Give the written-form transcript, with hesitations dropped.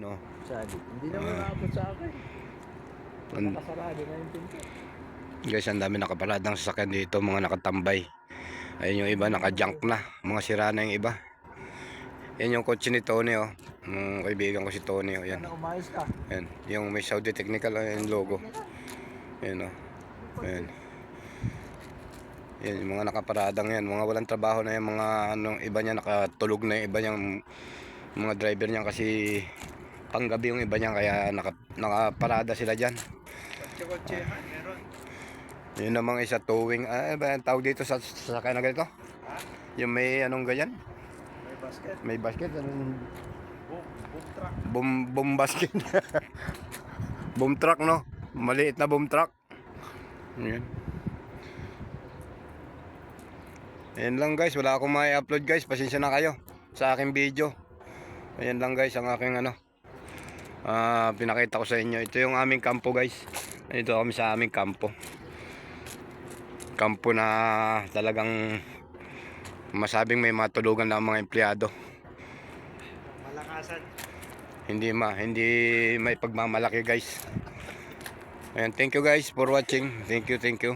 No. Sabi, hindi naman naabot sa akin. Nakasarado na yung pinto. Guys, ang dami nakaparadang sasakyan dito, mga nakatambay. Ayun yung iba, naka-junk na. Mga sira na yung iba. Yan yung kotse ni Tony, oh. Yung kaibigan ko si Tony, oh. Yan. Sana umayos ka. Yan. Yung may Saudi Technical, oh, yung logo. Yan, oh. Yan. Yan, yung mga nakaparadang yan. Mga walang trabaho na yan. Mga anong iba niya, nakatulog na yung iba niyang mga driver niya kasi panggabi yung iba niya. Kaya nakaparada sila dyan. Kotse-kotse, meron. Yun namang isa towing. Ba ang tawag dito sa sasakyan na ganito? Ha? Yung may anong ganyan? May basket. May basket. Anong... Boom truck. Boom basket. Boom truck, no? Maliit na boom truck. Yan. Ayan lang guys. Wala akong ma-upload guys. Pasensya na kayo sa aking video. Ayan lang guys ang aking ano. Pinakita ko sa inyo. Ito yung aming kampo guys. Ito kami sa aming kampo. Kampo na talagang masabing may matulugan na ang mga empleyado. Malakasan. Hindi may pagmamalaki guys. Ayan, thank you guys for watching. Thank you.